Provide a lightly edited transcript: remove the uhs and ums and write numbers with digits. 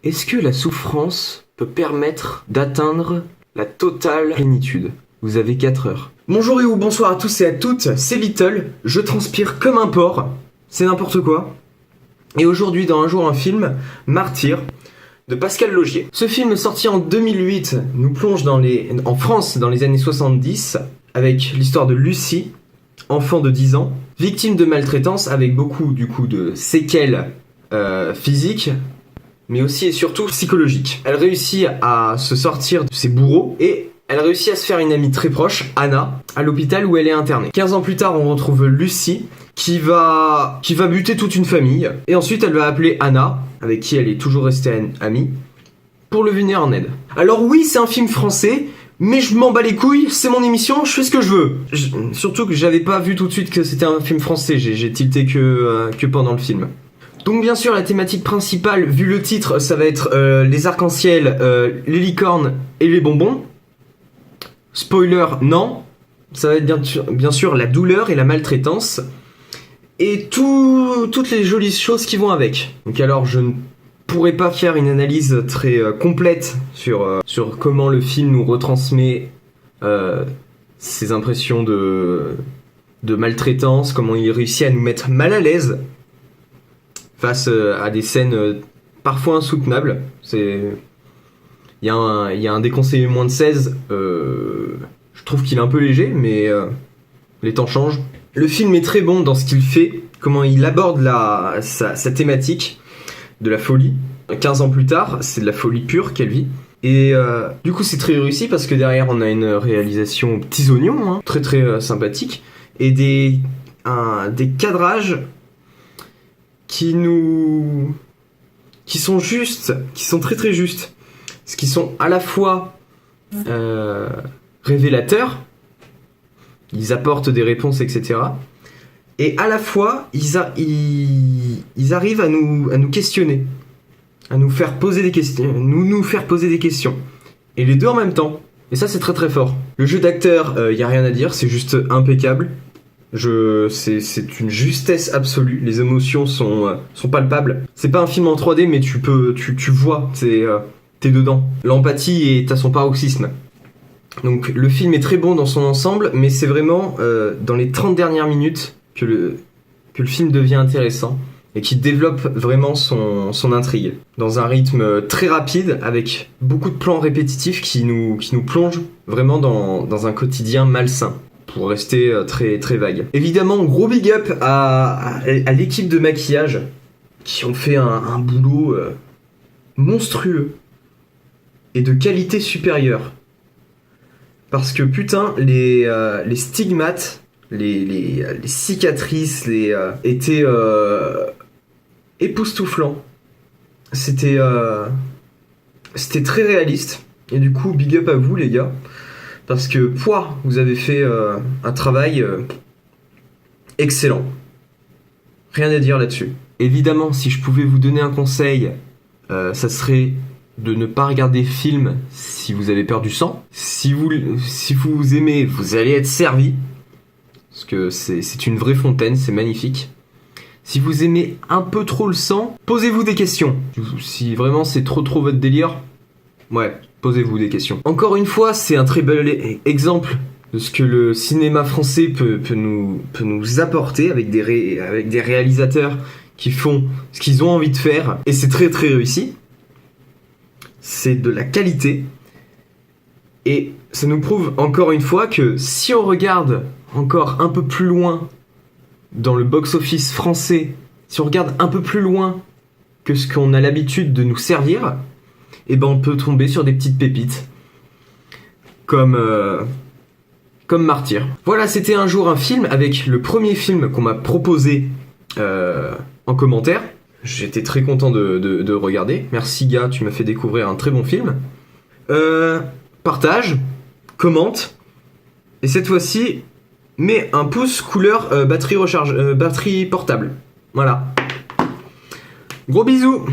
Est-ce que la souffrance peut permettre d'atteindre la totale plénitude? Vous avez 4 heures. Bonjour et ou bonsoir à tous et à toutes, c'est Little, je transpire comme un porc, c'est n'importe quoi. Et aujourd'hui dans Un jour un film, Martyr, de Pascal Laugier. Ce film sorti en 2008 nous plonge en France dans les années 70 avec l'histoire de Lucie, enfant de 10 ans, victime de maltraitance avec beaucoup de séquelles physiques, mais aussi et surtout psychologiques. Elle réussit à se sortir de ses bourreaux et elle réussit à se faire une amie très proche, Anna, à l'hôpital où elle est internée. 15 ans plus tard, on retrouve Lucie qui va buter toute une famille. Et ensuite, elle va appeler Anna, avec qui elle est toujours restée amie, pour le venir en aide. Alors oui, c'est un film français, mais je m'en bats les couilles, c'est mon émission, je fais ce que je veux. Surtout que j'avais pas vu tout de suite que c'était un film français, j'ai tilté que pendant le film. Donc bien sûr, la thématique principale, vu le titre, ça va être les arcs-en-ciel, les licornes et les bonbons. Spoiler, non. Ça va être bien sûr la douleur et la maltraitance. Et toutes les jolies choses qui vont avec. Donc alors, je ne pourrais pas faire une analyse très complète sur comment le film nous retransmet ses impressions de maltraitance, comment il réussit à nous mettre mal à l'aise face à des scènes parfois insoutenables. Il y a un déconseillé moins de 16, je trouve qu'il est un peu léger, mais les temps changent. Le film est très bon dans ce qu'il fait, comment il aborde sa thématique de la folie. 15 ans plus tard, c'est de la folie pure qu'elle vit. Et du coup, c'est très réussi parce que derrière, on a une réalisation aux petits oignons, très très sympathique, et des cadrages qui sont justes, qui sont très très justes. Ce qui sont à la fois révélateurs, ils apportent des réponses, etc. Et à la fois, ils arrivent à nous questionner, à nous faire poser des questions, nous faire poser des questions. Et les deux en même temps. Et ça, c'est très très fort. Le jeu d'acteur, y a rien à dire, c'est juste impeccable. C'est une justesse absolue. Les émotions sont palpables. C'est pas un film en 3D, mais tu vois, t'es dedans. L'empathie est à son paroxysme. Donc le film est très bon dans son ensemble, mais c'est vraiment dans les 30 dernières minutes que le film devient intéressant et qui développe vraiment son intrigue. Dans un rythme très rapide, avec beaucoup de plans répétitifs qui nous plongent vraiment dans un quotidien malsain, pour rester très, très vague. Évidemment, gros big up à l'équipe de maquillage, qui ont fait un boulot monstrueux et de qualité supérieure. Parce que putain, les stigmates, les cicatrices étaient époustouflants. C'était très réaliste. Et du coup, big up à vous les gars. Parce que, vous avez fait un travail excellent. Rien à dire là-dessus. Évidemment, si je pouvais vous donner un conseil, ça serait de ne pas regarder film si vous avez peur du sang. Si vous aimez, vous allez être servi. Parce que c'est une vraie fontaine, c'est magnifique. Si vous aimez un peu trop le sang, posez-vous des questions. Si vraiment c'est trop votre délire, ouais, posez-vous des questions. Encore une fois, c'est un très bel exemple de ce que le cinéma français peut nous apporter avec des réalisateurs qui font ce qu'ils ont envie de faire. Et c'est très très réussi. C'est de la qualité. Et ça nous prouve encore une fois que si on regarde encore un peu plus loin dans le box-office français, si on regarde un peu plus loin que ce qu'on a l'habitude de nous servir, et ben on peut tomber sur des petites pépites comme Martyr. Voilà, c'était un jour un film avec le premier film qu'on m'a proposé en commentaire. J'étais très content de regarder. Merci gars, tu m'as fait découvrir un très bon film. Partage, commente, et cette fois-ci, mets un pouce couleur batterie portable. Voilà. Gros bisous.